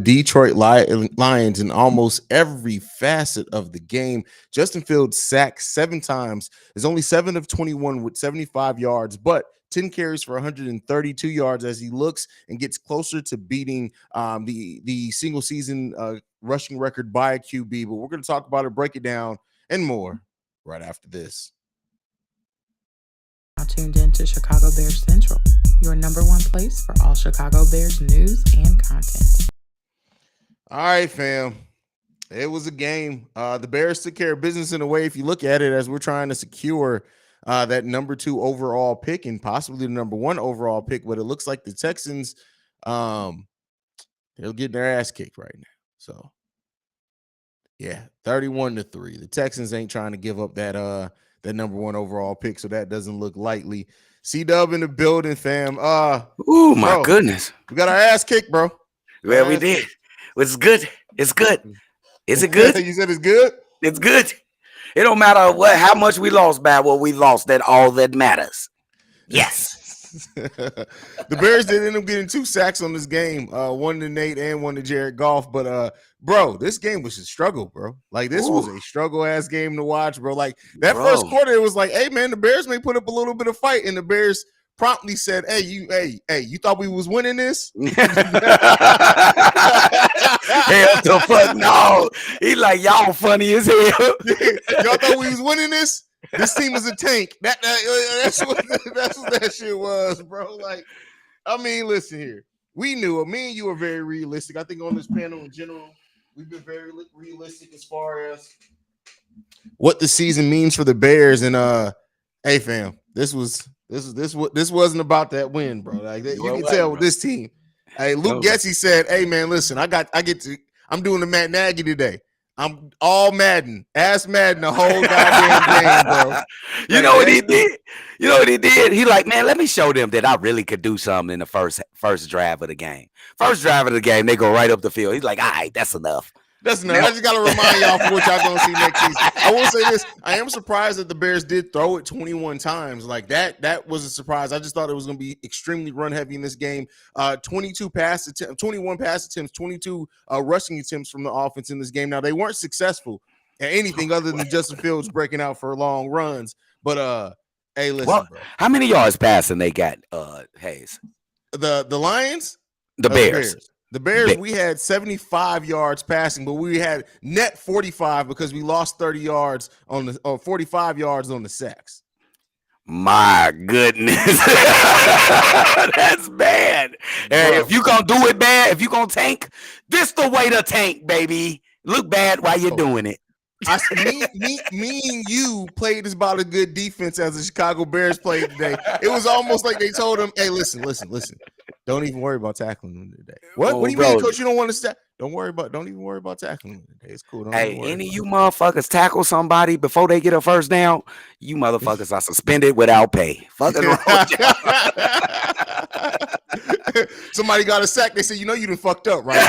Detroit Lions in almost every facet of the game. Justin Fields sacked 7 times. Is only 7 of 21 with 75 yards, but 10 carries for 132 yards as he looks and gets closer to beating the single season rushing record by a QB. But we're going to talk about it, break it down, and more right after this. Now tuned in to Chicago Bears Central, your number one place for all Chicago Bears news and content. All right, fam. It was a game. The Bears took care of business in a way, if you look at it, as we're trying to secure that number 2 overall pick and possibly the number 1 overall pick. But it looks like the Texans, they're getting their ass kicked right now. So, yeah, 31-3. The Texans ain't trying to give up that number 1 overall pick, so that doesn't look likely. CDubb in the building, fam. Oh my goodness, we got our ass kicked, bro. Well, we did. It's good. It's good. Is it good? You said it's good? It's good. It don't matter how much we lost by what we lost. That all that matters. Yes. The Bears did end up getting 2 sacks on this game. One to Nate and one to Jared Goff. But bro, this game was a struggle, bro. Like this was a struggle ass game to watch, bro. Like that first quarter, it was like, hey man, the Bears may put up a little bit of fight, and the Bears promptly said, hey, you thought we was winning this? Hell the fuck no. He like, y'all funny as hell. Y'all thought we was winning this? This team is a tank. That's what that shit was, bro. Like, I mean, listen here. We knew it. Me and you are very realistic. I think on this panel in general, we've been very realistic as far as what the season means for the Bears. And hey fam, this wasn't about that win, bro. Like you can tell with this team. Hey, Luke Getsy said, hey man, listen, I'm doing the Matt Nagy today. I'm all Madden, ass Madden the whole goddamn game, bro. You know what he did? You know what he did? He like, man, let me show them that I really could do something in the first drive of the game. First drive of the game, they go right up the field. He's like, all right, that's enough. That's enough. I just got to remind y'all for what y'all going to see next season. I will say this. I am surprised that the Bears did throw it 21 times. Like that was a surprise. I just thought it was going to be extremely run heavy in this game. 21 pass attempts, 22 rushing attempts from the offense in this game. Now, they weren't successful at anything other than Justin Fields breaking out for long runs. But, hey, listen, bro. How many yards passing they got, Haize? The Lions? The Bears. The Bears, we had 75 yards passing, but we had net 45 because we lost 30 yards on the 45 yards on the sacks. My goodness. That's bad. Hey, if you gonna do it bad, if you gonna tank, this the way to tank, baby. Look bad while you're doing it. Me and you played as about a good defense as the Chicago Bears played today. It was almost like they told him, hey, listen. Don't even worry about tackling them today. What do you mean, coach? You don't want to stop? Don't even worry about tackling them today. It's cool. Hey, any of you motherfuckers tackle somebody before they get a first down, you motherfuckers are suspended without pay. Fucking wrong. Somebody got a sack. They said, you done fucked up, right?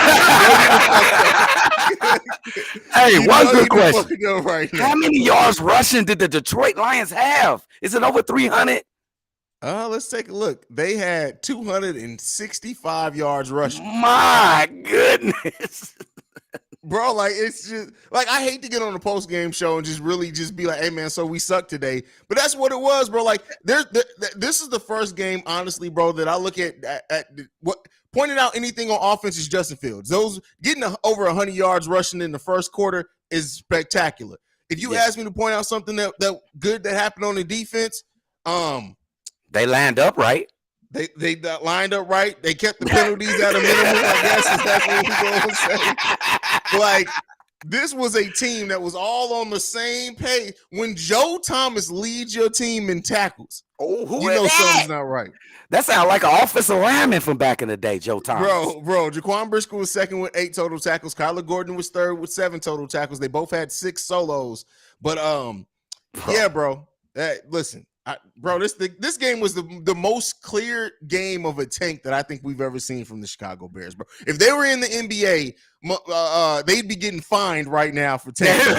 Hey, one good question. How many yards rushing did the Detroit Lions have? Is it over 300? Let's take a look. They had 265 yards rushing. My goodness. Bro, like it's just like I hate to get on the post game show and just be like, hey man, so we suck today. But that's what it was, bro. Like this is the first game, honestly, bro, that I look at what pointing out anything on offense is Justin Fields. Those getting over 100 yards rushing in the first quarter is spectacular. If you ask me to point out something that good that happened on the defense, they lined up right. They lined up right. They kept the penalties at a minimum, I guess, is that's what we're going to say. Like, this was a team that was all on the same page. When Joe Thomas leads your team in tackles, something's not right. That sounds like an offensive lineman from back in the day, Joe Thomas. Bro, Jaquan Brisker was second with 8 total tackles. Kyler Gordon was third with 7 total tackles. They both had 6 solos. But, yeah, bro. Listen. This game was the most clear game of a tank that I think we've ever seen from the Chicago Bears, bro. If they were in the NBA, they'd be getting fined right now for tanking.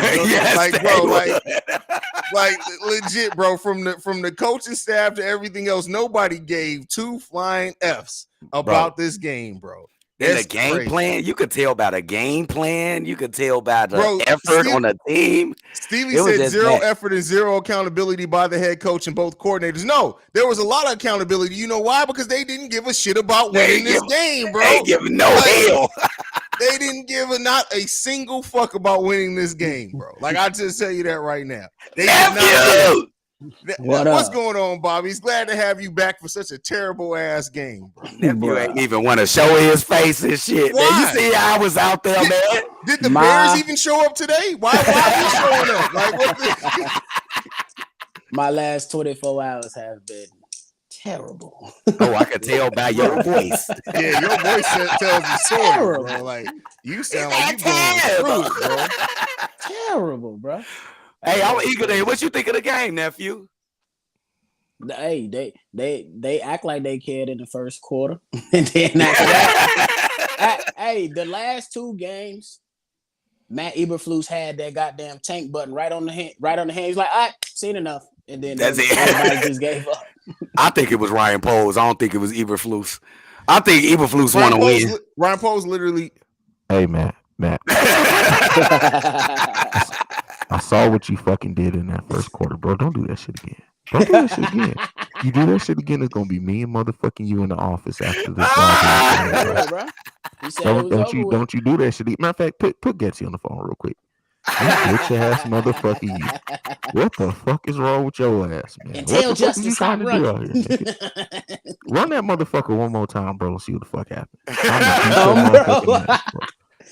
Like legit, bro. From the coaching staff to everything else, nobody gave 2 flying Fs about this game, bro. In the That's game crazy. plan, you could tell by the game plan. You could tell by the Bro, effort on the team. Stevie It was said just zero bad. effort and zero accountability by the head coach and both coordinators. No, there was a lot of accountability. You know why? Because they didn't give a shit about winning this game, bro. They ain't giving no hell. They didn't give not a single fuck about winning this game, bro. Like, I just tell you that right now. They did not give a- What's going on, Bobby? He's glad to have you back for such a terrible ass game, bro. Nephew ain't even want to show his face and shit. Why? Man, you see how I was out there, man? Did the Bears even show up today? Why we showing up? Like, what the- My last 24 hours have been terrible. Oh, I can tell by your voice. Yeah, your voice tells the story, bro. Like, you sound like you going through it, bro. Terrible, bro. Hey, I'm eager to hear what you think of the game, nephew. Hey, they act like they cared in the first quarter, and then after that, hey, the last two games, Matt Eberflus had that goddamn tank button right on the hand. He's like, all right, seen enough, and then everybody just gave up. I think it was Ryan Poles. I don't think it was Eberflus. I think Eberflus want to win. Ryan Poles literally. Hey, Matt. I saw what you fucking did in that first quarter, bro. Don't do that shit again. Don't do that shit again. You do that shit again, it's gonna be me and motherfucking you in the office after this. Don't you do that shit. Matter of fact, put Getsy on the phone real quick. Bitch ass motherfucker, you. What the fuck is wrong with your ass, man? And what tell the fuck are you Justice trying to I'm do out here? Nigga? Run that motherfucker one more time, bro. And see what the fuck happens.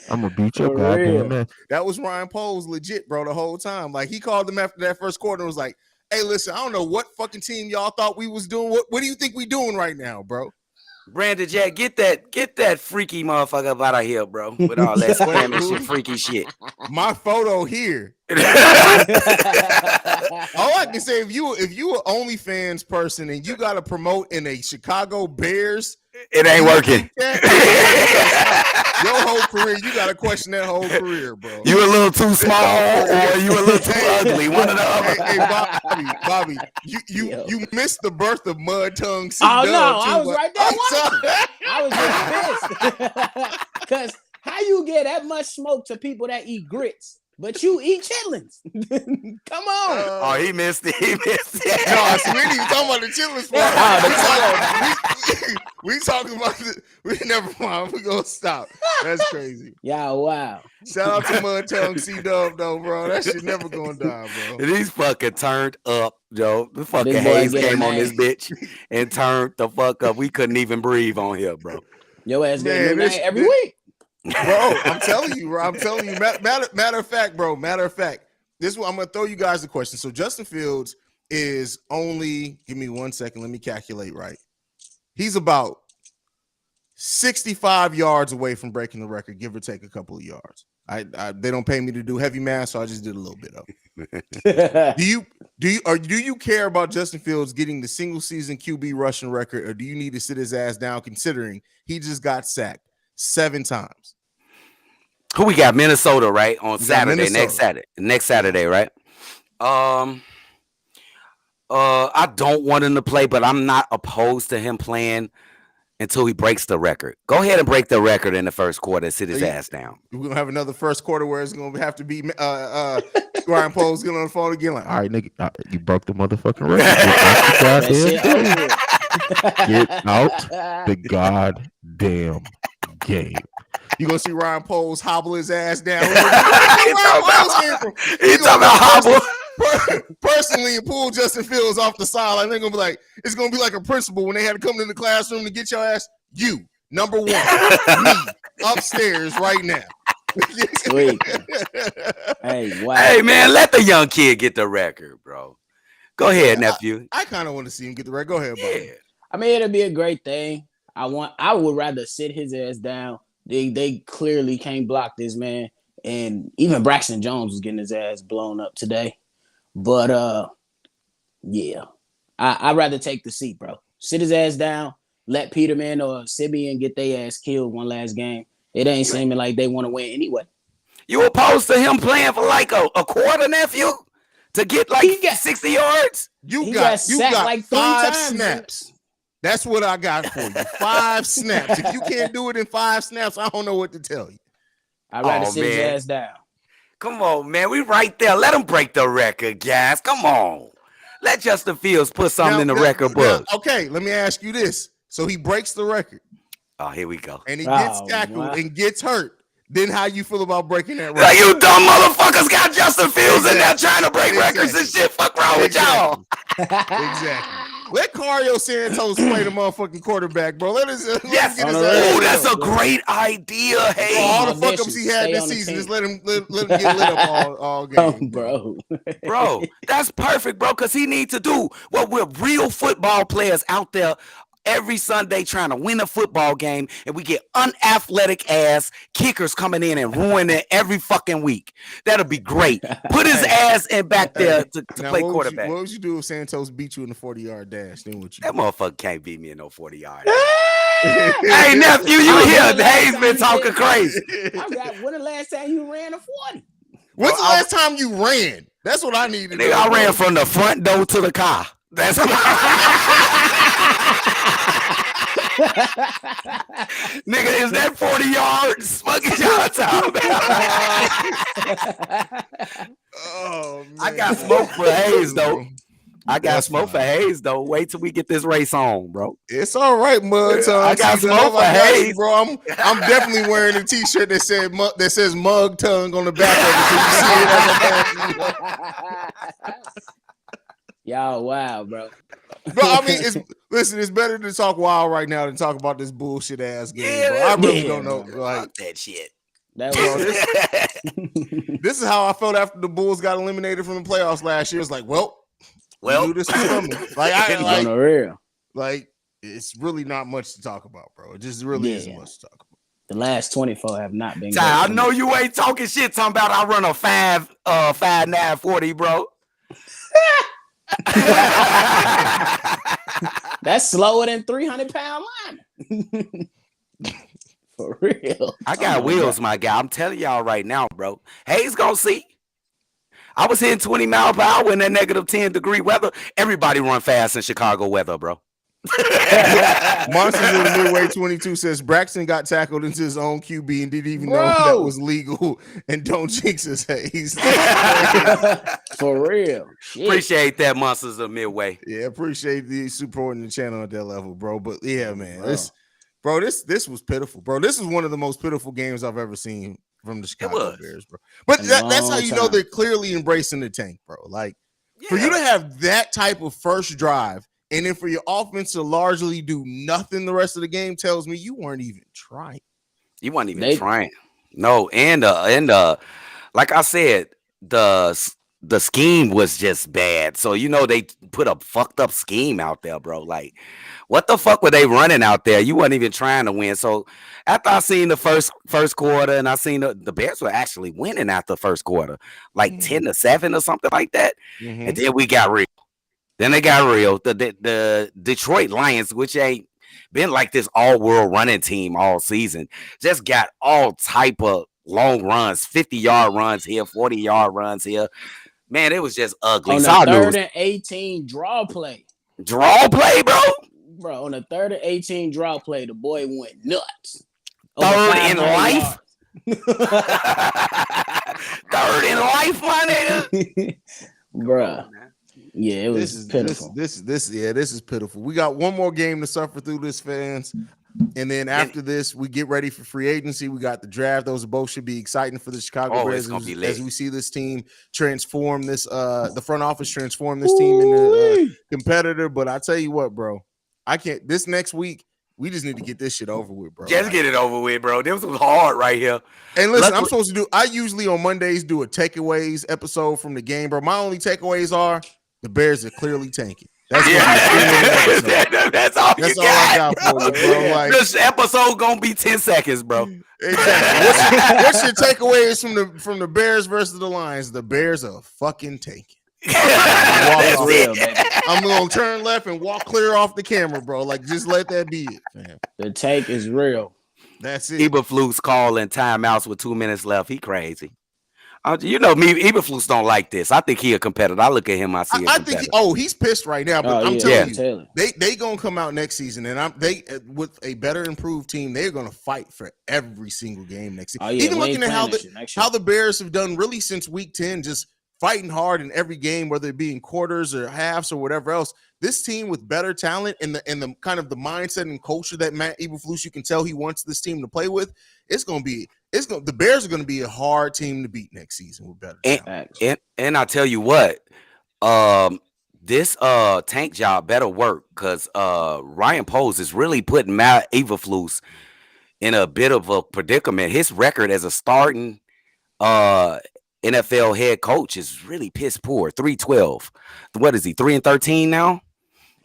I'm gonna beat your goddamn ass. That was Ryan Poles legit, bro, the whole time. Like, he called them after that first quarter and was like, hey, listen, I don't know what fucking team y'all thought we was doing. What do you think we doing right now, bro? Brandon Jack, get that freaky motherfucker up out of here, bro. With all that spammy shit, freaky shit. My photo here. All I can say, if you an OnlyFans person and you got to promote in a Chicago Bears, it ain't working. Your whole career, you got to question that whole career, bro. You a little too small or you a little too ugly. One of the other. Hey, Bobby, you missed the birth of Mud Tongue CDubb. Oh no, I was right there watching. I was just pissed because how you get that much smoke to people that eat grits? But you eat chitlins. Come on. Oh, he missed it. No, so we ain't even talking about the chitlins part. We talking about the. We never mind. We gonna stop. That's crazy. Yeah, wow. Shout out to Mud Tongue CDubb though, bro. That shit never gonna die, bro. He's fucking turned up, Joe. The fucking Haize came on this bitch and turned the fuck up. We couldn't even breathe on here, bro. Your ass getting this every week. Bro, I'm telling you, bro. Matter of fact, bro. This one, I'm gonna throw you guys a question. So Justin Fields is only. Give me 1 second. Let me calculate right. He's about 65 yards away from breaking the record, give or take a couple of yards. They don't pay me to do heavy math, so I just did a little bit of it. Do you care about Justin Fields getting the single season QB rushing record, or do you need to sit his ass down considering he just got sacked 7 times? Who we got? Minnesota, right? On Saturday, next Saturday, right? I don't want him to play, but I'm not opposed to him playing until he breaks the record. Go ahead and break the record in the first quarter and sit his ass down. We're gonna have another first quarter where it's gonna have to be Ryan Poles getting on the phone again. Like, all right, nigga, you broke the motherfucking record. Get out the goddamn game. You gonna see Ryan Poles hobble his ass down. He's talking about hobble. Personally, and pull Justin Fields off the sideline. They're gonna be like, it's gonna be like a principal when they had to come to the classroom to get your ass. You, number 1, me, upstairs right now. Sweet. Hey, wow. Hey, man, let the young kid get the record, bro. Go ahead, nephew. I kind of want to see him get the record. Go ahead, buddy. I mean, it'll be a great thing. I would rather sit his ass down. They clearly can't block this man. And even Braxton Jones was getting his ass blown up today. But yeah, I'd rather take the seat, bro. Sit his ass down. Let Peterman or Simeon get their ass killed one last game. It ain't seeming like they want to win anyway. You opposed to him playing for like a quarter, nephew, to get like 60 yards? You got like 5 3 times. snaps. That's what I got for you. 5 snaps. If you can't do it in 5 snaps, I don't know what to tell you. I'd rather sit his ass down. Come on, man. We right there. Let him break the record, guys. Come on. Let Justin Fields put something in the record book. Okay, let me ask you this. So he breaks the record. Oh, here we go. And he gets tackled and gets hurt. Then how you feel about breaking that record? Like, you dumb motherfuckers got Justin Fields in there trying to break records and shit. Fuck wrong with y'all. Exactly. Let Cario Santos play the motherfucking quarterback, bro. Let us get his ass. Oh, that's a great idea. Hey, all the fuck ups he had this season, just let him get lit up all game, bro. Bro, that's perfect, bro, because he needs to do what we're real football players out there every Sunday trying to win a football game, and we get unathletic ass kickers coming in and ruining it every fucking week. That'll be great. Put his ass in back there to play quarterback. What would you do if Santos beat you in the 40-yard dash? Then what you that motherfucker can't beat me in no 40-yard. Hey, nephew, you here? Haize been talking crazy. When the last time you ran a 40? When's the last time you ran? That's what I need to do. I ran from the front door to the car. That's what nigga, is that 40 yards? Fucking y'all talking about? Oh, man. I got smoke for Haize, though. For Haize, though. Wait till we get this race on, bro. It's all right, Mud Tongue. I got smoke for Haize, bro. I'm definitely wearing a t-shirt that says Mug Tongue on the back of it. So you see it. Y'all wild, bro. Bro, I mean, it's better to talk wild right now than talk about this bullshit ass game, bro. I really don't know. Like that shit. That was this is how I felt after the Bulls got eliminated from the playoffs last year. It's like, well, knew this was coming. Like it's really not much to talk about, bro. It just really isn't much to talk about. The last 24 have not been. I know you ain't talking shit. Talking about I run a 5.9 40, bro. That's slower than 300-pound lineman. For real. I got wheels, my guy. I'm telling y'all right now, bro. Haize gonna see. I was hitting 20 miles per hour in that -10-degree weather. Everybody run fast in Chicago weather, bro. Monsters of the Midway 22 says Braxton got tackled into his own QB and didn't even know that was legal. And don't jinx us, Haize. For real. Shit. Appreciate that, Monsters of Midway. Yeah, appreciate the supporting the channel at that level, bro. But yeah, man, this was pitiful, bro. This is one of the most pitiful games I've ever seen from the Chicago Bears, bro. But that's how you know they're clearly embracing the tank, bro. Like for you to have that type of first drive. And then for your offense to largely do nothing the rest of the game tells me you weren't even trying. You weren't even trying. No, and like I said, the scheme was just bad. So they put a fucked up scheme out there, bro. Like, what the fuck were they running out there? You weren't even trying to win. So after I seen the first quarter, and I seen the Bears were actually winning after the first quarter, like 10-7 or something like that. And then we got real. Then they got real. The Detroit Lions, which ain't been like this all-world running team all season, just got all type of long runs, 50-yard runs here, 40-yard runs here. Man, it was just ugly. On the 3rd and 18 draw play. Draw play, bro? Bro, on the 3rd and 18 draw play, the boy went nuts. 3rd in life? 3rd in life, my nigga? Bruh. Yeah, it was pitiful. This is pitiful. We got one more game to suffer through this, fans. And then after this, we get ready for free agency. We got the draft. Those both should be exciting for the Chicago Bears as we see this team transform this, the front office transform this team into a competitor. But I tell you what, bro, I can't. This next week, we just need to get this shit over with, bro. Just get it over with, bro. This was hard right here. And listen, I'm supposed to do. I usually on Mondays do a takeaways episode from the game, bro. My only takeaways are the Bears are clearly tanking. That's all I got for you, bro. Like, this episode gonna be 10 seconds, bro. Exactly. What's your takeaways from the Bears versus the Lions? The Bears are fucking tanking. I'm gonna turn left and walk clear off the camera, bro. Like, just let that be it, fam. The tank is real. That's it. Eberflus calling timeouts with 2 minutes left. He crazy. You know me, Eberflus don't like this. I think he a competitor. I look at him, I see a I think competitor. he's pissed right now. But I'm Yeah. telling you, they gonna come out next season, and they with a better improved team, they're gonna fight for every single game next season. Even looking at how the Bears have done really since week 10, just fighting hard in every game, whether it be in quarters or halves or whatever else. This team with better talent and the kind of the mindset and culture that Matt Eberflus, you can tell he wants this team to play with. The Bears are going to be a hard team to beat next season with better talent. And I tell you what, this tank job better work because Ryan Poles is really putting Matt Eberflus in a bit of a predicament. His record as a starting NFL head coach is really piss poor. 3-12. What is he? 3-13 now?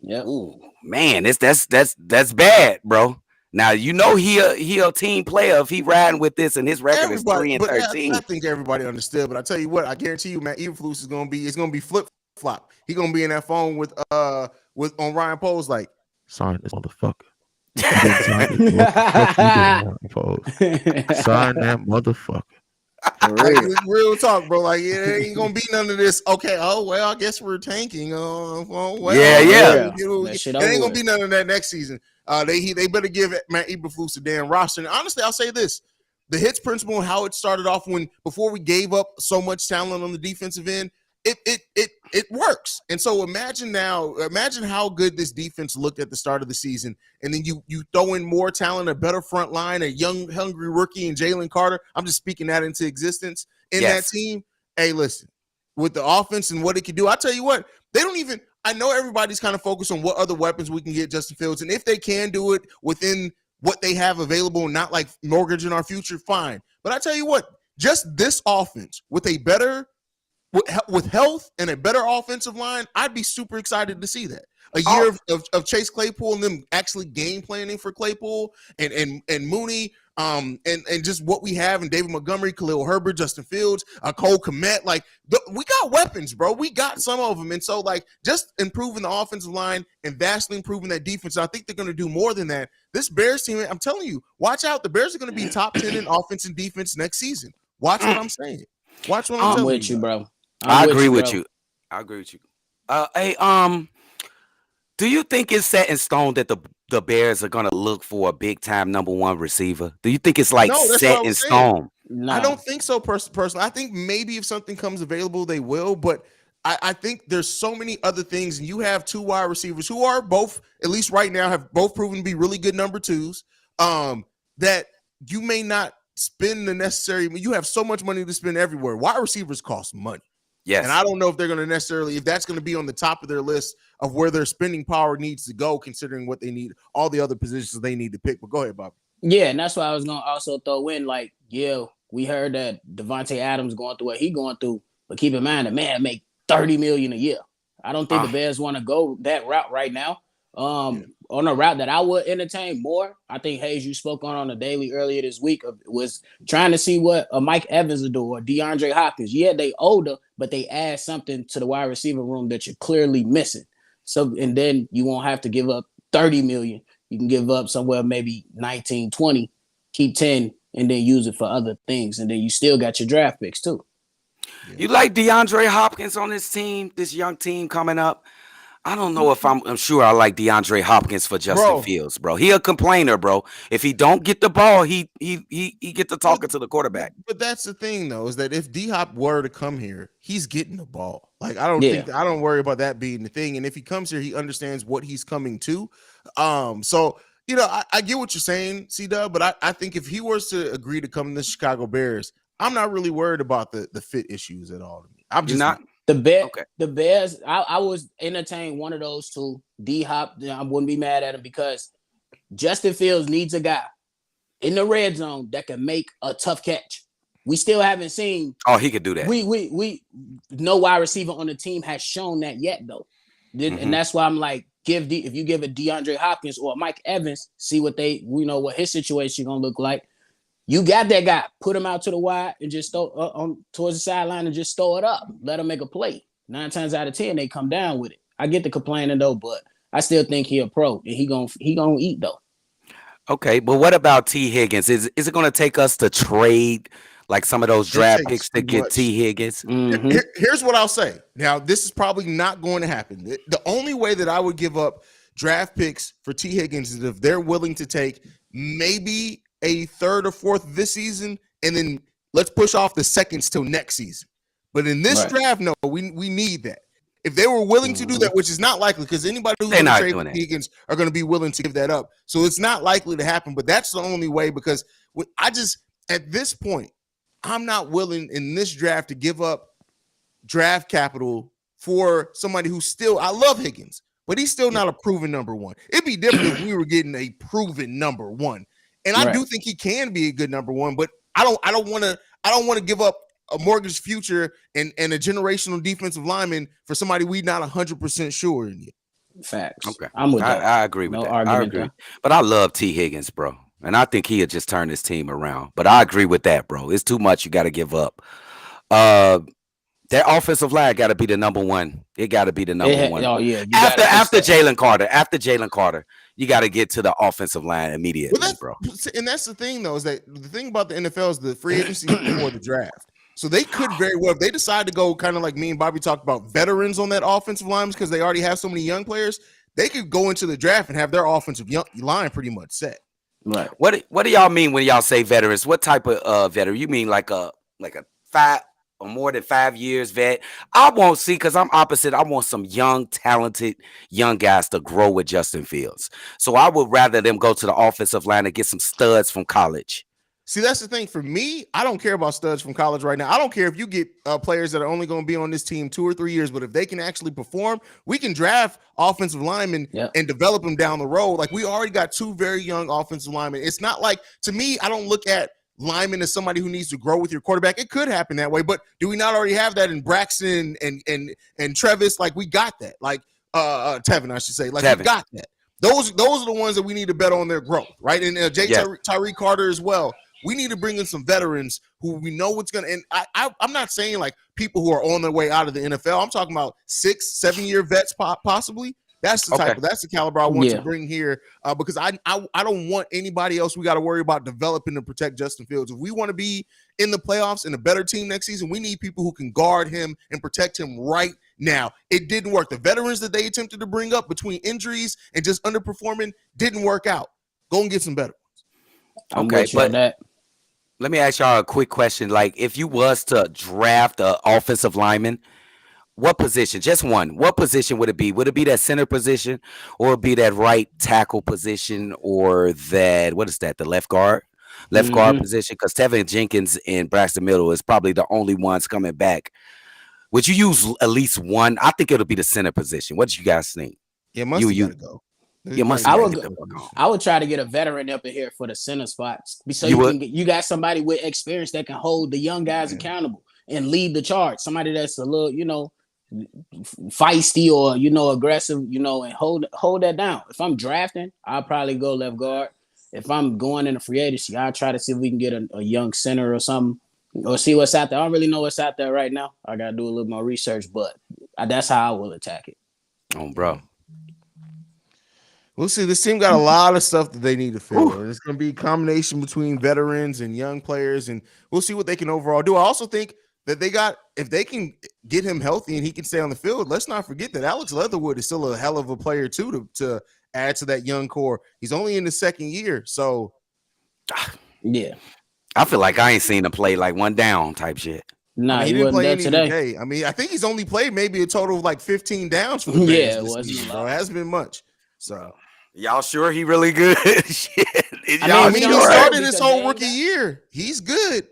Yeah. Ooh, man, that's bad, bro. Now you know he a team player if he riding with this and his record is 3-13. I think everybody understood, but I tell you what, I guarantee you, Matt Eberflus is gonna be flip flop. He gonna be in that phone with on Ryan Poles like, sign this motherfucker. Sign that motherfucker. Like, real talk, bro. Like, it ain't gonna be none of this. Okay, oh well, I guess we're tanking. It ain't gonna be none of that next season. They better give Matt Eberflus a damn roster. And honestly, I'll say this: the hits principle and how it started off before we gave up so much talent on the defensive end, it works. And so imagine how good this defense looked at the start of the season, and then you throw in more talent, a better front line, a young, hungry rookie in Jalen Carter. I'm just speaking that into existence in that team. Hey, listen, with the offense and what it can do, I tell you what, they don't even. I know everybody's kind of focused on what other weapons we can get Justin Fields, and if they can do it within what they have available, not like mortgaging our future, fine. But I tell you what, just this offense with a better with health and a better offensive line, I'd be super excited to see that. A year of Chase Claypool and them actually game planning for Claypool and Mooney, and just what we have in David Montgomery, Khalil Herbert, Justin Fields, Cole Kmet. Like, we got weapons, bro. We got some of them. And so, like, just improving the offensive line and vastly improving that defense, I think they're going to do more than that. This Bears team, I'm telling you, watch out. The Bears are going to be top 10 in offense and defense next season. Watch what I'm saying. Watch what I'm telling you, bro. I agree with you. Hey, do you think it's set in stone that the Bears are gonna look for a big time number one receiver? Do you think it's like set in stone? No. I don't think so. Personally, I think maybe if something comes available, they will. But I think there's so many other things, and you have two wide receivers who are both, at least right now, have both proven to be really good number twos. That you may not spend the necessary. You have so much money to spend everywhere. Wide receivers cost money. Yes. And I don't know if they're going to necessarily, if that's going to be on the top of their list of where their spending power needs to go, considering what they need, all the other positions they need to pick. But go ahead, Bob. Yeah, and that's why I was going to also throw in, like, we heard that Devontae Adams going through what he going through, but keep in mind, the man make $30 million a year. I don't think the Bears want to go that route right now. On a route that I would entertain more, I think Haize, you spoke on the daily earlier this week, was trying to see what Mike Evans would do or DeAndre Hopkins. Yeah, they older, but they add something to the wide receiver room that you're clearly missing. So, and then you won't have to give up $30 million. You can give up somewhere maybe 19, 20, keep 10, and then use it for other things. And then you still got your draft picks too. You like DeAndre Hopkins on this team, this young team coming up? I don't know if I'm sure I like DeAndre Hopkins for Justin Fields, bro. He a complainer, bro. If he don't get the ball, he get to talking to the quarterback. But that's the thing, though, is that if D-Hop were to come here, he's getting the ball. Like, I don't worry about that being the thing. And if he comes here, he understands what he's coming to. So, you know, I get what you're saying, CDubb, but I think if he was to agree to come to the Chicago Bears, I'm not really worried about the fit issues at all. I'm just not. The Bears, I was entertained one of those two. D-Hop, I wouldn't be mad at him because Justin Fields needs a guy in the red zone that can make a tough catch. We still haven't seen. Oh, he could do that. We no wide receiver on the team has shown that yet, though. And that's why I'm like, if you give a DeAndre Hopkins or Mike Evans, see what what his situation gonna look like. You got that guy. Put him out to the wide and just throw on towards the sideline and just throw it up. Let him make a play. 9 times out of 10, they come down with it. I get the complaining though, but I still think he a pro and he gonna eat though. Okay, but what about T. Higgins? Is it going to take us to trade Like some of those It draft takes picks to too get much. T. Higgins. Mhm. Here's what I'll say. Now, this is probably not going to happen. The only way that I would give up draft picks for T. Higgins is if they're willing to take maybe a third or fourth this season, and then let's push off the seconds till next season. But in this Right. draft, no, we need that. If they were willing to do that, which is not likely, because anybody who's They're going to not trade doing for that. Higgins are going to be willing to give that up. So it's not likely to happen. But that's the only way, because at this point, I'm not willing in this draft to give up draft capital for somebody who's still, I love Higgins, but he's still not a proven number one. It'd be different if we were getting a proven number one. And I do think he can be a good number one, but I don't want to give up a mortgage future and a generational defensive lineman for somebody we not 100% sure in yet. Facts. Okay. I'm with that. I agree with No that. I argument agree. there. But I love T. Higgins, bro. And I think he'll just turn his team around. But I agree with that, bro. It's too much you got to give up. That offensive line got to be the number one. It got to be the number one. Oh yeah. After Jalen Carter, you got to get to the offensive line immediately, bro. And that's the thing, though, is that the thing about the NFL is the free agency before the draft. So they could very well, if they decide to go kind of like me and Bobby talked about veterans on that offensive line because they already have so many young players, they could go into the draft and have their offensive line pretty much set. Right. What do y'all mean when y'all say veterans? What type of veteran? You mean like a 5 or more than 5 years vet? I won't see, because I'm opposite. I want some young, talented young guys to grow with Justin Fields. So I would rather them go to the offensive line and get some studs from college. See, that's the thing. For me, I don't care about studs from college right now. I don't care if you get players that are only going to be on this team 2 or 3 years, but if they can actually perform, we can draft offensive linemen and develop them down the road. Like, we already got 2 very young offensive linemen. It's not like, to me, I don't look at lineman as somebody who needs to grow with your quarterback. It could happen that way, but do we not already have that in Braxton and Travis? Like, we got that. Like, Tevin, I should say. Like, we got that. Those are the ones that we need to bet on their growth, right? And Tyreek Carter as well. We need to bring in some veterans who we know what's going to, and I'm not saying like people who are on their way out of the NFL. I'm talking about 6-7 year vets possibly. That's the type of, that's the caliber I want to bring here because I don't want anybody else we got to worry about developing to protect Justin Fields. If we want to be in the playoffs and a better team next season, we need people who can guard him and protect him right now. It didn't work. The veterans that they attempted to bring up between injuries and just underperforming didn't work out. Go and get some better ones. Okay, but let me ask y'all a quick question. Like, if you was to draft an offensive lineman, what position? Just one. What position would it be? Would it be that center position, or would it be that right tackle position, or that, what is that, the left guard? Guard position? Because Tevin Jenkins and Braxton Miller is probably the only ones coming back. Would you use at least one? I think it'll be the center position. What do you guys think? Yeah, Muncie gotta go. I would try to get a veteran up in here for the center spots, so you got somebody with experience that can hold the young guys accountable and lead the charge. Somebody that's a little, feisty or aggressive, and hold that down. If I'm drafting, I'll probably go left guard. If I'm going in a free agency, I'll try to see if we can get a young center or something, or see what's out there. I don't really know what's out there right now. I gotta do a little more research, but that's how I will attack it. Oh, bro. We'll see. This team got a lot of stuff that they need to fill. It's going to be a combination between veterans and young players, and we'll see what they can overall do. I also think that if they can get him healthy and he can stay on the field, let's not forget that Alex Leatherwood is still a hell of a player too to add to that young core. He's only in the second year, so yeah. I feel like I ain't seen him play like one down type shit. Nah, he didn't play any today. I mean, I think he's only played maybe a total of like 15 downs for the Bears it wasn't season, bro. It hasn't been much. So y'all sure he really good? Shit. He started his whole rookie year. He's good.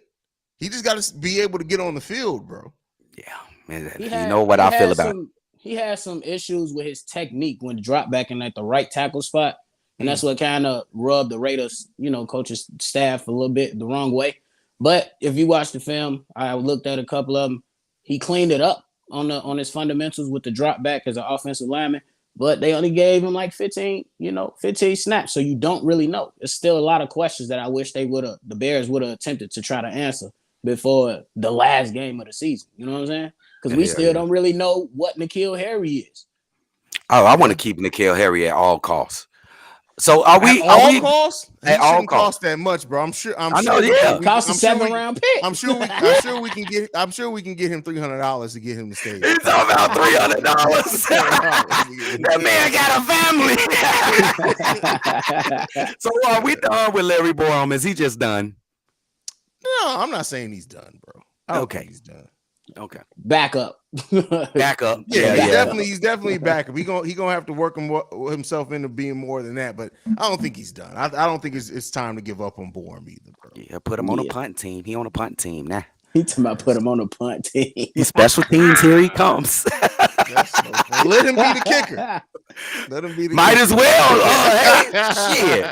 He just got to be able to get on the field, bro. Yeah, man. You know what I feel about it. He had some issues with his technique when drop back in at the right tackle spot. And that's what kind of rubbed the Raiders, coach's staff a little bit the wrong way. But if you watch the film, I looked at a couple of them. He cleaned it up on his fundamentals with the drop back as an offensive lineman. But they only gave him like 15 snaps. So you don't really know. There's still a lot of questions that I wish the Bears would have attempted to try to answer before the last game of the season. You know what I'm saying? Because we still don't really know what N'Keal Harry is. Oh, I want to keep N'Keal Harry at all costs. So are we? At Are all we costs? He at all shouldn't costs? cost that much, bro. I'm sure. I know, yeah. Cost a 7-round pick. I'm sure we can get. I'm sure we can get him $300 to get him to stay. He's talking about $300. That man got a family. So are we done with Larry Borum? Is he just done? No, I'm not saying he's done, bro. I don't think he's done. Okay. Back up. Back up. Yeah, he's definitely back up. He gonna have to work himself into being more than that. But I don't think he's done. I don't think it's time to give up on Borum either, bro. Yeah, put him on a punt team. He on a punt team now. He talking about put him on a punt team. He's special teams. Here he comes. Let him be the kicker. Let him be the Might kicker. as well. Hey, shit.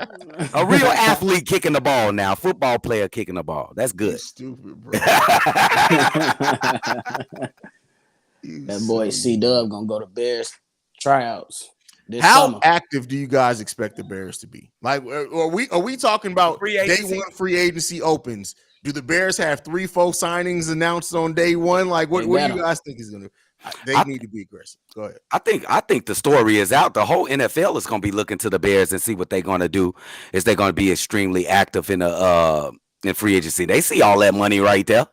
A real athlete kicking the ball now. Football player kicking the ball. That's good. You're stupid, bro. That boy CDubb gonna go to Bears tryouts. How summer. active do you guys expect the Bears to be? Like, are we talking about day one free agency opens? Do the Bears have 3-4 signings announced on day one? Like, what do you guys think is gonna? They need to be aggressive. Go ahead. I think the story is out. The whole NFL is going to be looking to the Bears and see what they're going to do. Is they're going to be extremely active in free agency? They see all that money right there.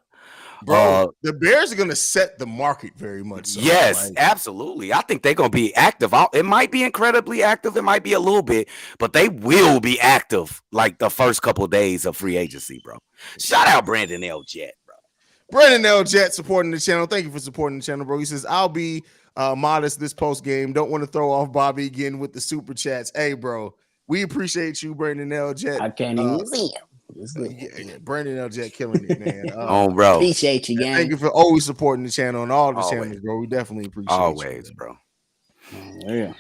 Bro, the Bears are going to set the market very much. So, yes, absolutely. I think they're going to be active. It might be incredibly active. It might be a little bit, but they will be active like the first couple of days of free agency, bro. Shout out Brandon L. Jett, bro. Brandon L. Jett supporting the channel. Thank you for supporting the channel, bro. He says, I'll be modest this post game. Don't want to throw off Bobby again with the super chats. Hey, bro, we appreciate you, Brandon L. Jett. I can't even see him. Yeah, Brandon L. Jett killing it, man. Bro. Appreciate you, gang. Thank you for always supporting the channel and all the channels, bro. We definitely appreciate always, you, bro. Yeah.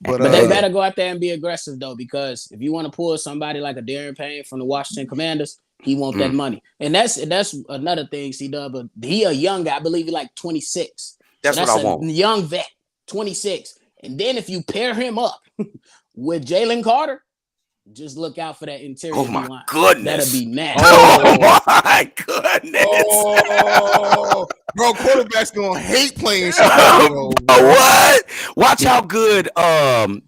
But they better go out there and be aggressive, though, because if you want to pull somebody like a Darren Payne from the Washington Commanders, he want that money. And that's another thing, CDubb. But he a young guy. I believe he like 26. That's what I want. Young vet, 26. And then if you pair him up with Jalen Carter, just look out for that interior. Oh my line. goodness. That'll be nasty. Oh my goodness. Oh, bro, quarterback's gonna hate playing Chicago. What? Watch how good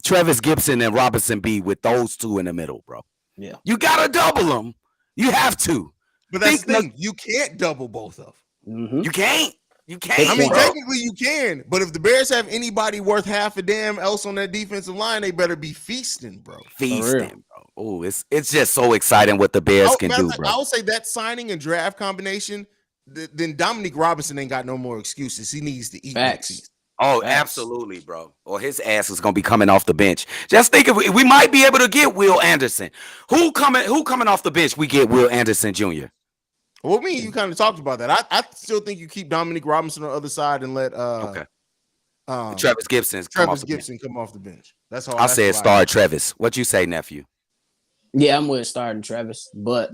Travis Gibson and Robinson be with those two in the middle, bro. Yeah. You gotta double them. You have to. But that's the thing. You can't double both of them. Mm-hmm. You can't. You can't. I mean, bro. technically you can, but if the Bears have anybody worth half a damn else on that defensive line, they better be feasting, bro. Feasting, bro. Oh, it's just so exciting what the Bears can do, bro. I would say that signing and draft combination, then Dominique Robinson ain't got no more excuses. He needs to eat next season. Oh, absolutely, bro. Or his ass is gonna be coming off the bench. Just think if we might be able to get Will Anderson. Who coming off the bench? We get Will Anderson Jr. Well, me and you kind of talked about that. I still think you keep Dominique Robinson on the other side and let Travis Gibson come off the bench. That's how I said start Travis. What you say, nephew? Yeah, I'm with starting Travis. But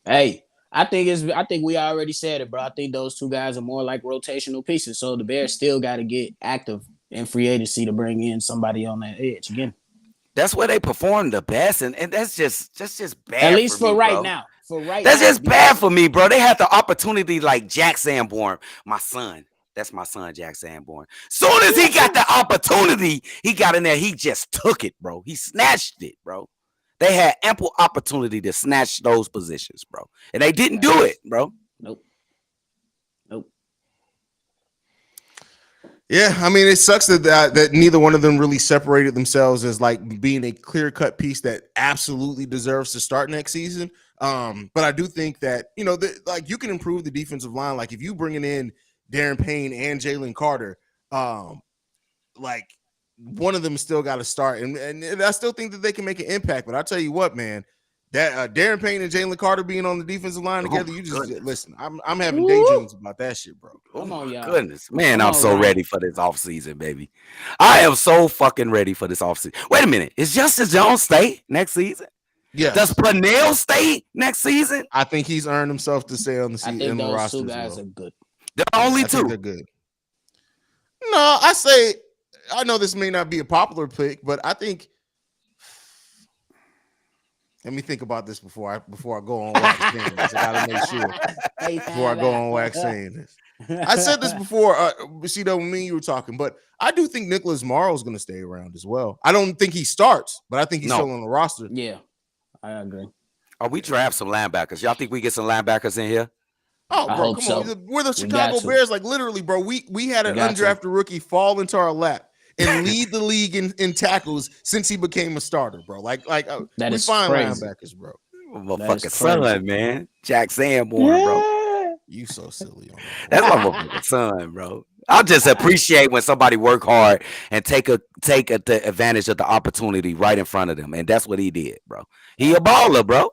hey, I think we already said it, bro. I think those two guys are more like rotational pieces. So the Bears still got to get active in free agency to bring in somebody on that edge again. That's where they perform the best, and that's just bad. At least for right bro. now. That's just bad for me, bro. They had the opportunity like Jack Sanborn, my son. That's my son, Jack Sanborn. Soon as he got the opportunity, he got in there. He just took it, bro. He snatched it, bro. They had ample opportunity to snatch those positions, bro. And they didn't do it, bro. Nope. Yeah, I mean, it sucks that neither one of them really separated themselves as like being a clear-cut piece that absolutely deserves to start next season. But I do think that, like you can improve the defensive line. Like if you bringing in Darren Payne and Jalen Carter, like one of them still got to start. And I still think that they can make an impact. But I'll tell you what, man, that Darren Payne and Jalen Carter being on the defensive line together, you just listen. I'm having daydreams about that shit, bro. Come on, y'all. Goodness, man, I'm so ready for this offseason, baby. I am so fucking ready for this offseason. Wait a minute, is Justice Jones stay next season? Yeah. Does Pernell stay next season? I think he's earned himself to stay on the season. I think those roster two guys are good. The only two. They're good. No, I know this may not be a popular pick, but I think. Let me think about this before I go on wax saying this. I gotta make sure before I go on wax saying this. I said this before, CeeDubb, when me and you were talking, but I do think Nicholas Morrow is going to stay around as well. I don't think he starts, but I think he's still on the roster. Yeah, I agree. We draft some linebackers. Y'all think we get some linebackers in here? Oh, I bro, hope come so. on. We're the We Chicago got to. Bears. Like, literally, bro, we had an We got to. undrafted rookie fall into our lap and lead the league in tackles since he became a starter, bro. Like That we is find crazy. linebackers, bro. Motherfucking son, man. Jack Sanborn, bro. You so silly on that. That's my motherfucking son, bro. I just appreciate when somebody work hard and take the advantage of the opportunity right in front of them, and that's what he did, bro. He a baller, bro.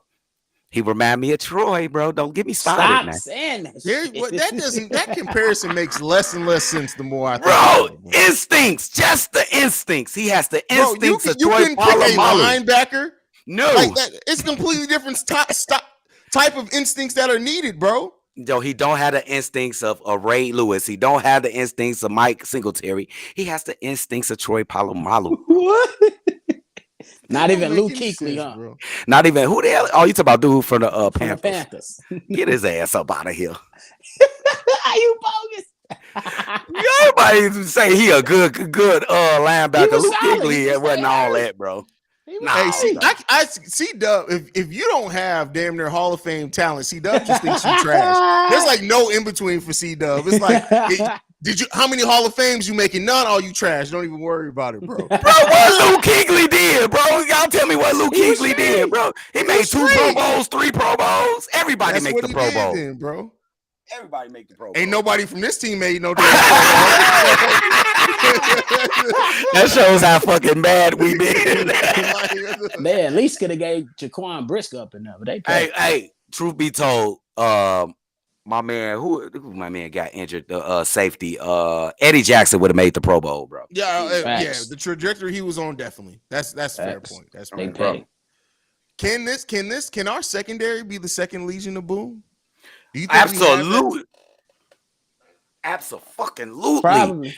He remind me of Troy, bro. Don't get me started, Stop man. saying that. That comparison makes less and less sense the more I think Bro, about it, bro. instincts, just the instincts. He has the Bro, instincts of you Troy couldn't pick a Polamalu. linebacker. No, Like that, it's completely different type of instincts that are needed, bro. Yo, he don't have the instincts of Ray Lewis. He don't have the instincts of Mike Singletary. He has the instincts of Troy Polamalu. What? Not That even don't Luke make any Kuechly, sense, huh? bro. Not even who the hell? Oh, you talking about dude from the From the Panthers? Panthers. Get his ass up out of here. Are you bogus? Everybody say he a good linebacker. was Luke solid. He Kuechly, just it wasn't stayed all hurt. that, bro. Nah, Hey, I CeeDubb, if you don't have damn near Hall of Fame talent, CeeDubb just thinks you trash. There's like no in between for CeeDubb. It's like, how many Hall of Fames you making? None. All you trash. Don't even worry about it, bro. Bro, what Luke Kuechly did, bro? Y'all tell me what Luke Kuechly did, bro. He made 2 Pro Bowls, 3 Pro Bowls. Everybody That's make what the he Pro did Bowl. then, bro. Everybody make the Pro Bowl. Ain't nobody from this team made no damn That shows how fucking bad we been. they at least could have gave Jaquan Brisk up in there, but they paid. Hey, truth be told, my man, who my man got injured, the safety, Eddie Jackson would have made the Pro Bowl, bro. Yeah, Facts. the trajectory he was on, definitely. That's a fair Facts. point. That's They fair, bro. paid. Can our secondary be the second Legion of Boom? Do you think Absolutely. Absolutely. Probably.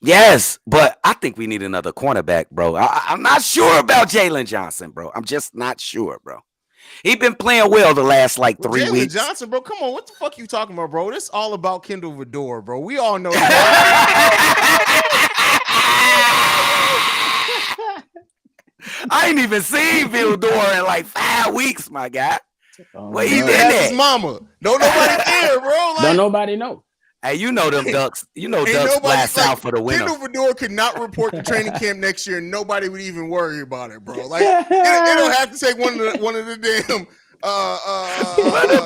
Yes, but I think we need another cornerback, bro. I'm not sure about Jalen Johnson, bro. I'm just not sure, bro. He been playing well the last like 3 Jalen weeks. Johnson, bro, come on. What the fuck you talking about, bro? This all about Kendall Vidor, bro. We all know. I ain't even seen Vildor in like 5 weeks, my guy. Where he He been has at? his mama. Don't nobody care, bro. Like, Don't nobody know. Hey, you know them ducks. You know ain't ducks nobody- fly south for the winter. Kendall Vidor could not report to training camp next year, and nobody would even worry about it, bro. Like it don't have to take one of the damn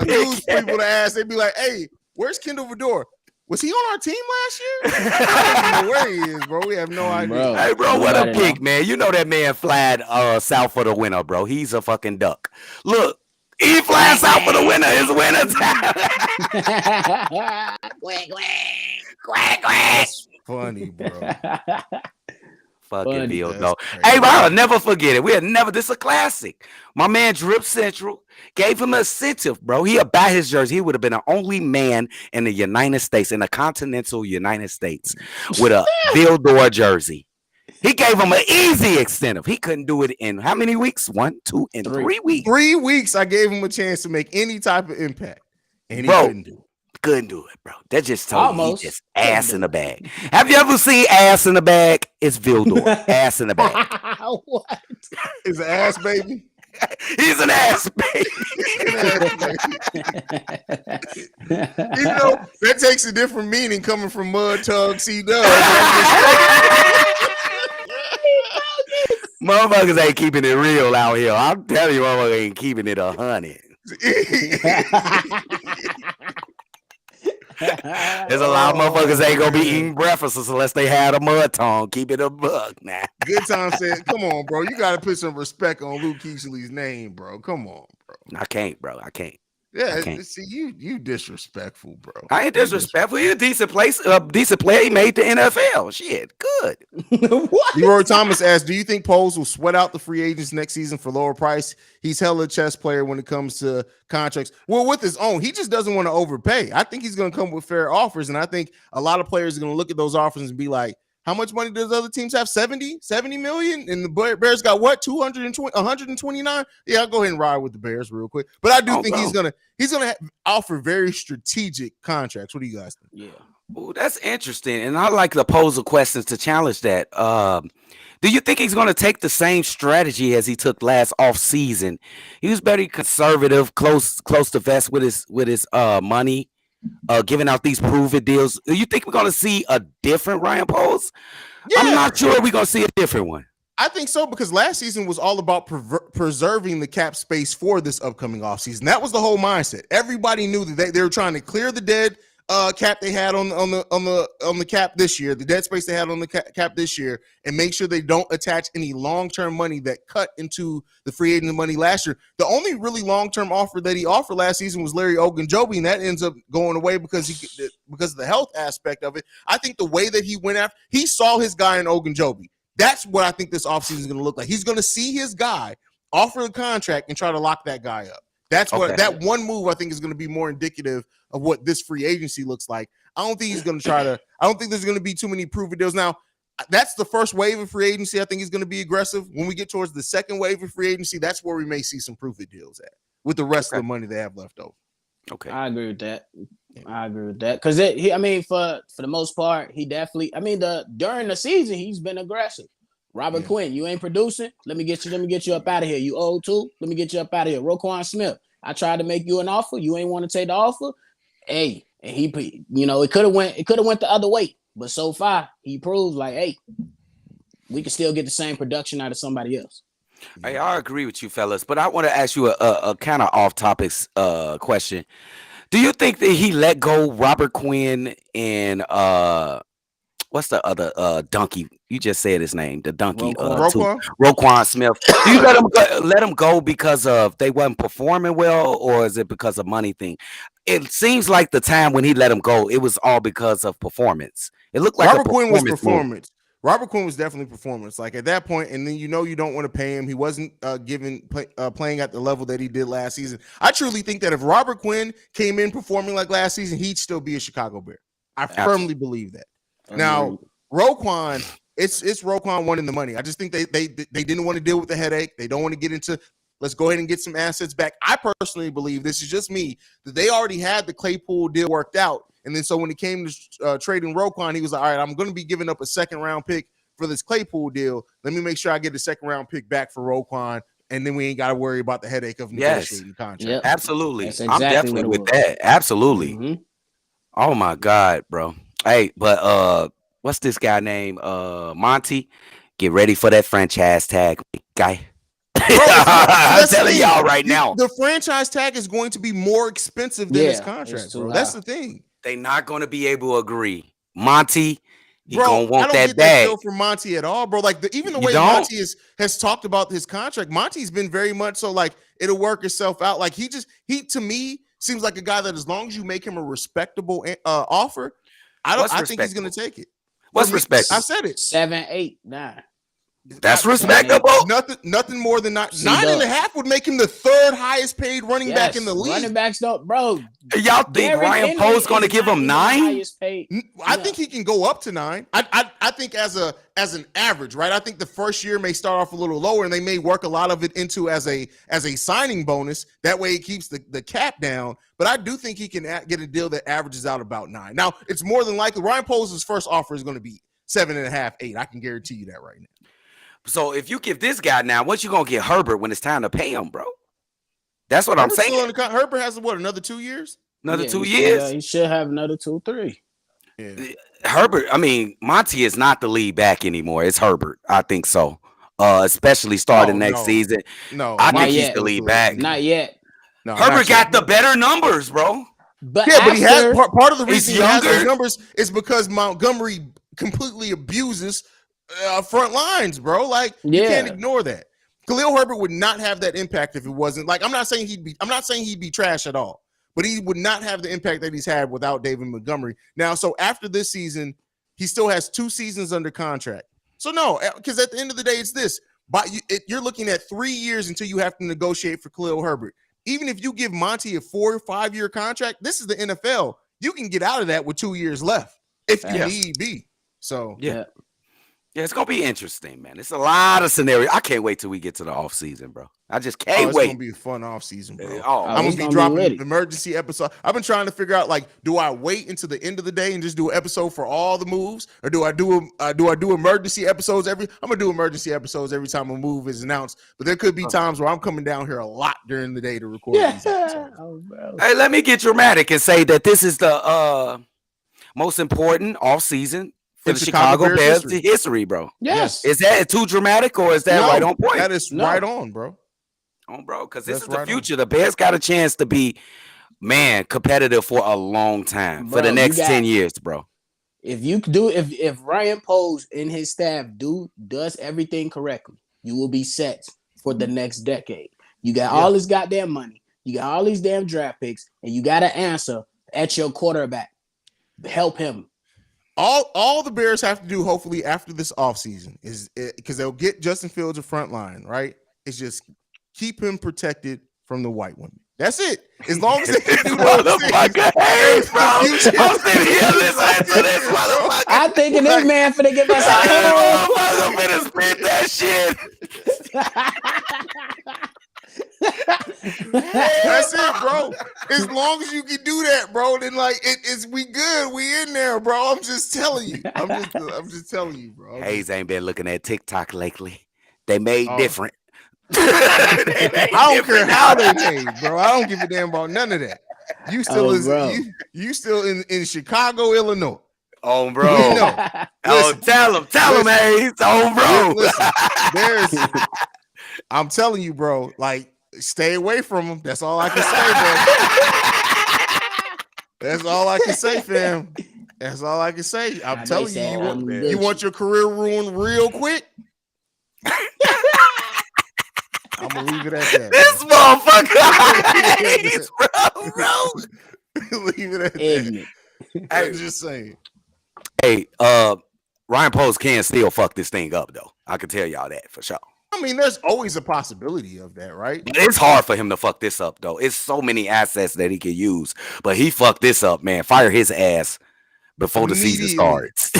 news people to ask. They'd be like, "Hey, where's Kendall Vidor? Was he on our team last year? I don't even know where he is, bro. We have no idea." Bro. Hey, bro, what a Nobody pig, man. You know that man flied south for the winter, bro. He's a fucking duck. Look, he flying south for the winter. It's winter time. Quack, Quack, quack. That's funny, bro. Fucking Funny. deal, That's though. crazy. Hey, bro, I'll never forget it. This a classic. My man Drip Central gave him an incentive, bro. He'll buy his jersey. He would have been the only man in the United States, in the continental United States, with a Vildor jersey. He gave him an easy incentive. He couldn't do it in how many weeks? 1, 2, and 3 weeks. 3 weeks, I gave him a chance to make any type of impact, and he Bro. couldn't do it. Couldn't do it, bro. That just told me Almost. he just ass in the bag. Have you ever seen ass in the bag? It's Vildor. Ass in the bag. What? Is an ass baby? He's an ass baby. You know, that takes a different meaning coming from Mud Tug CeeDubb. Motherfuckers ain't keeping it real out here. I'm telling you, motherfuckers ain't keeping it 100. There's a lot of motherfuckers ain't gonna be eating breakfast unless they had a mud tongue. Keep it a buck, now. Good time said, "Come on, bro. You got to put some respect on Luke Kuechly's name, bro. Come on, bro." I can't, bro. I can't. Yeah, Okay. see, you disrespectful, bro. I ain't disrespectful. He's a decent player. He made the NFL. Shit, good. What? Leroy Thomas asked, "Do you think Poles will sweat out the free agents next season for lower price? He's hella chess player when it comes to contracts. Well, with his own, he just doesn't want to overpay. I think he's going to come with fair offers, and I think a lot of players are going to look at those offers and be like, how much money does other teams have? 70 million? And the Bears got what? 129? Yeah, I'll go ahead and ride with the Bears real quick. But I do think he's gonna offer very strategic contracts. What do you guys think? Yeah. Ooh, that's interesting. And I like to pose a questions to challenge that. Do you think he's going to take the same strategy as he took last off season? He was very conservative, close to vest with his money, giving out these prove it deals. Do you think we're going to see a different Ryan Poles? I'm Yeah, not sure we're going to see a different one. I think so, because last season was all about preserving the cap space for this upcoming offseason. That was the whole mindset. Everybody knew that they were trying to clear the dead cap they had on the cap this year, the dead space they had on the cap this year, and make sure they don't attach any long-term money that cut into the free agent money last year. The only really long-term offer that he offered last season was Larry Ogunjobi, and that ends up going away because of the health aspect of it. I think the way that he went after, he saw his guy in Ogunjobi. That's what I think this offseason is going to look like. He's going to see his guy, offer a contract, and try to lock that guy up. That's what that one move I think is going to be more indicative of what this free agency looks like. I don't think he's going to I don't think there's going to be too many prove it deals. Now, that's the first wave of free agency. I think he's going to be aggressive. When we get towards the second wave of free agency, that's where we may see some prove it deals at with the rest of the money they have left over. Okay, I agree with that. Because I mean, for the most part, he definitely. I mean, during the season, he's been aggressive. Robert Quinn, you ain't producing. Let me get you up out of here. You owe too. Let me get you up out of here. Roquan Smith, I tried to make you an offer. You ain't want to take the offer. Hey, and he, it could have went the other way, but so far he proves like, hey, we can still get the same production out of somebody else. Hey, I agree with you, fellas, but I want to ask you a kind of off topics question. Do you think that he let go Robert Quinn and what's the other donkey? You just said his name, the donkey. Roquan Smith. Do you let him go because of they wasn't performing well, or is it because of money thing? It seems like the time when he let him go, it was all because of performance. It looked like Robert Quinn was performance. Robert Quinn was definitely performance. Like at that point, and then you don't want to pay him. He wasn't playing at the level that he did last season. I truly think that if Robert Quinn came in performing like last season, he'd still be a Chicago Bear. I firmly believe that. Now, Roquan, it's Roquan wanting the money. I just think they didn't want to deal with the headache. They don't want to get into, let's go ahead and get some assets back. I personally believe, this is just me, that they already had the Claypool deal worked out. And then so when it came to trading Roquan, he was like, all right, I'm going to be giving up a second-round pick for this Claypool deal. Let me make sure I get the second-round pick back for Roquan, and then we ain't got to worry about the headache of negotiating the contract. Yep. Absolutely. Exactly, I'm definitely with that. Absolutely. Mm-hmm. Oh, my God, bro. Hey, but what's this guy named Monty? Get ready for that franchise tag, guy. Bro, I'm telling y'all right now. The franchise tag is going to be more expensive than his contract, bro. That's the thing. They're not going to be able to agree. Monty, he's going to want that bag. I don't get that feel from Monty at all, bro. Like, even the way Monty has talked about his contract, Monty's been very much so like, it'll work itself out. Like, he to me seems like a guy that as long as you make him a respectable offer, I think he's going to take it. What's respectable? I said it. 7, 8, 9. That's respectable. Nothing more than 9.5 would make him the third highest paid running back in the league. Running backs don't, bro. Y'all think Ryan Poe's going to give him 9? I think he can go up to 9. I think as an average, right? I think the first year may start off a little lower, and they may work a lot of it into as a signing bonus. That way, it keeps the cap down. But I do think he can get a deal that averages out about 9. Now, it's more than likely Ryan Poe's first offer is going to be 7.5, 8. I can guarantee you that right now. So if you give this guy now, what you gonna get Herbert when it's time to pay him, bro? That's what I'm saying. Herbert has another 2 years? Another 2 years? He should have another 2, 3. Yeah. Herbert, I mean, Monty is not the lead back anymore. It's Herbert. I think so. Especially starting next season. No, I think he's the lead back. Not yet. No, Herbert got the better numbers, bro. But he has part of the reason he has those numbers is because Montgomery completely abuses front lines, bro. Like, you can't ignore that. Khalil Herbert would not have that impact if it wasn't like, I'm not saying he'd be trash at all, but he would not have the impact that he's had without David Montgomery. Now, so after this season, he still has 2 seasons under contract. So no, because at the end of the day, it's this. But you're looking at 3 years until you have to negotiate for Khalil Herbert. Even if you give Monty a 4 or 5 year contract, this is the NFL. You can get out of that with 2 years left if you need be. So yeah, it's gonna be interesting, man. It's a lot of scenarios. I can't wait till we get to the off season, bro. I just Oh, can't it's wait. gonna be a fun off season, bro. Oh, I'm it's gonna be gonna be dropping ready. emergency episode. I've been trying to figure out, like, do I wait until the end of the day and just do an episode for all the moves, or do I do emergency episodes every? I'm gonna do emergency episodes every time a move is announced. But there could be times where I'm coming down here a lot during the day to record these episodes. Oh, bro. hey, let me get dramatic and say that this is the most important off season for In the Chicago Chicago Bears Bears history, bro. Yes. Is that too dramatic or is that No, right on point? That is No. right on, bro. Bro, because this That's is the right on. future. The Bears got a chance to be, man, competitive for a long time, for Bro, the you next got- 10 years, bro. If Ryan Poles and his staff does everything correctly, you will be set for the next decade. You got all this goddamn money, you got all these damn draft picks, and you got to answer at your quarterback. Help him. All the Bears have to do, hopefully, after this offseason is because they'll get Justin Fields a front line, right? It's just keep him protected from the white women. That's it. As long as they can do those things. Motherfucker, hey, bro. I'm I'm sitting here listening to this motherfucker. I'm thinking this man finna give us a Hey, whole. motherfucker, I'm finna spit that shit. That's it, bro. As long as you can do that, bro, then like it's we good. We in there, bro. I'm just telling you. I'm just telling you, bro. Haize ain't been looking at TikTok lately. They made Oh. different. I don't care how they made, bro. I don't give a damn about none of that. You still bro. you still in Chicago, Illinois. Oh, We bro. know. Oh, Listen, tell him, Haize. Oh, bro. Listen, I'm telling you, bro. Like, stay away from them. That's all I can say, bro. That's all I can say, fam. That's all I can say. I'm Nah, telling they you, said, you, I'm want, with you want your career ruined real quick? I'm gonna leave it at that. This motherfucker, bro. Leave it at that. Ignorant. I'm just saying. Hey, Ryan Poles can still fuck this thing up, though. I can tell y'all that for sure. I mean, there's always a possibility of that, right? But it's hard for him to fuck this up, though. It's so many assets that he could use, but he fucked this up, man. Fire his ass before the season Immediately. starts.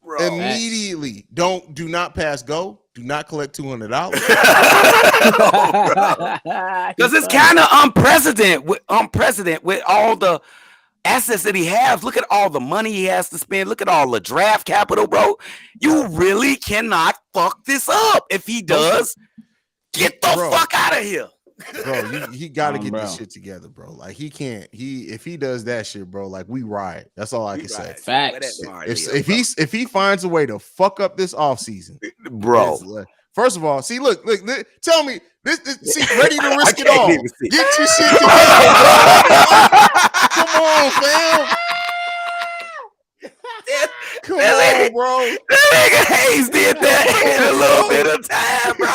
Bro. Immediately. Do not pass go. Do not collect $200. Because it's kind of unprecedented with all the assets that he has. Look at all the money he has to spend. Look at all the draft capital, bro. You really cannot fuck this up. If he does, get the fuck out of here. Bro, he got to get bro. this shit together, bro. Like, he can't. If he does that shit, bro, like, we riot. That's all I can say. Facts. If he finds a way to fuck up this offseason, Bro. First of all, see, look, tell me this see, ready to risk it can't all. even see. Get your shit together, bro. Come on, fam. Come on, bro. That nigga Haize did that in a little bit of time, bro.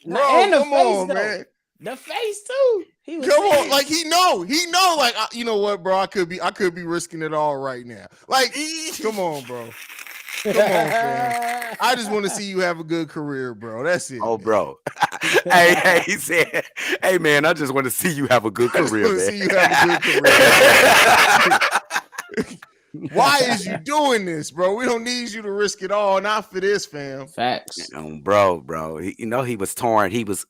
And the come face, on, though. man. The face too. He was Come on, saying- like he know, like you know what, bro? I could be risking it all right now. Like, come on, bro. Come on, fam. I just want to see you have a good career, bro. That's it. Oh, bro. Hey, he said, hey, man, I just want to see you have a good I just career, wanna man. see you have a good career. Why is you doing this, bro? We don't need you to risk it all, not for this, fam. Facts. Bro. He was torn. He was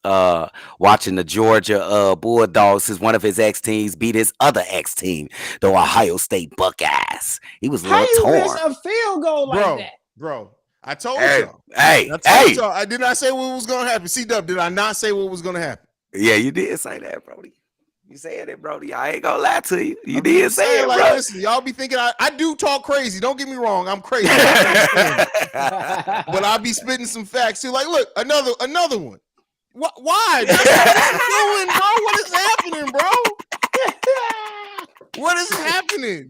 watching the Georgia Bulldogs, one of his ex teams, beat his other ex team, the Ohio State Buckeyes. He was a How little you miss torn. a field goal like that? Bro, I told Hey, y'all. hey, I told hey. y'all. I did not say what was gonna happen. CDubb, did I not say what was gonna happen? Yeah, you did say that, Brody. You said it, Brody. I ain't gonna lie to you. You I'm did just say saying, it, like, bro. listen, y'all be thinking I do talk crazy. Don't get me wrong, I'm crazy. I understand. But I be spitting some facts too. Like, look, another one. Why? What are you doing, bro? What is happening, bro? What is happening?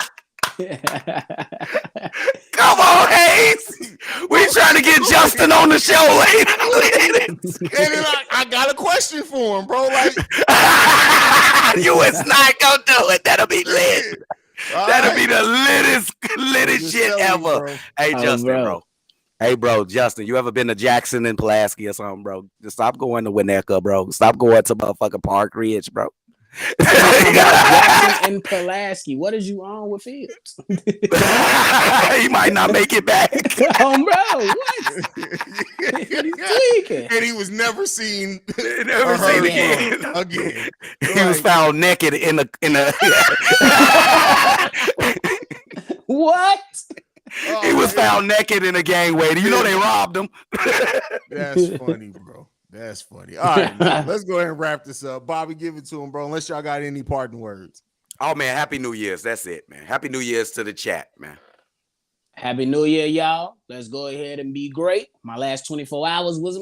Come on, Haize. We trying to get Justin on the show later. And then I got a question for him, bro. Like, You is not gonna do it. That'll be lit. all That'll right. be the littest Just shit telling you, ever. bro. Hey, Oh, Justin, bro. bro. Hey, bro, Justin, you ever been to Jackson and Pulaski or something, bro? Just stop going to Winnetka, bro. Stop going to motherfucking Park Ridge, bro. Jackson Quentin Pulaski. What is you on with Fields? He might not make it back. Oh, bro, what? He's tweaking. And he was never seen. Never or seen heard again. from again. He was found naked in a. What? He was found naked in a gangway. You know they robbed him. That's funny, bro. That's funny. All right, man. Let's go ahead and wrap this up. Bobby, give it to him, bro. Unless y'all got any parting words. Oh man, Happy New Year's. That's it, man. Happy New Year's to the chat, man. Happy New Year, y'all. Let's go ahead and be great. My last 24 hours was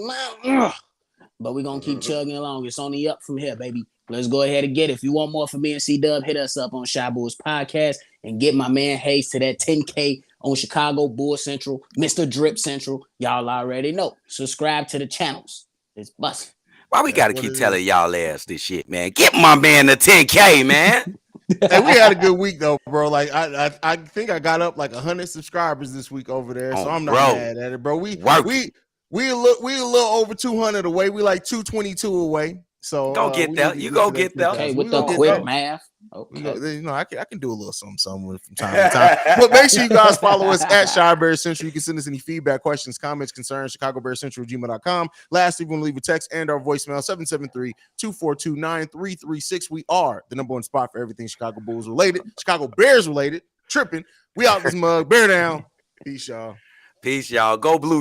but we're gonna keep chugging along. It's only up from here, baby. Let's go ahead and get it. If you want more from me and CDubb, hit us up on Shy Bulls Podcast and get my man Haize to that 10K on Chicago Bull Central, Mr. Drip Central. Y'all already know. Subscribe to the channels. It's busting. Why we gotta keep telling y'all ass this shit, man? Get my man the 10K, man. Hey, we had a good week though, bro. Like I think I got up like 100 subscribers this week over there, so I'm not mad at it, bro. We a little over 200 away. We like 222 away. So go get that. You go get that. Okay, with the quick math. Okay. You know, I can do a little something from time to time. But make sure you guys follow us at Shy Bears Central. You can send us any feedback, questions, comments, concerns, ChicagoBearsCentral@gmail.com. Lastly, you want to leave a text and our voicemail, 773-242-9336. We are the #1 spot for everything Chicago Bulls related, Chicago Bears related. Tripping. We out this mug. Bear down. Peace, y'all. Peace, y'all. Go Blue.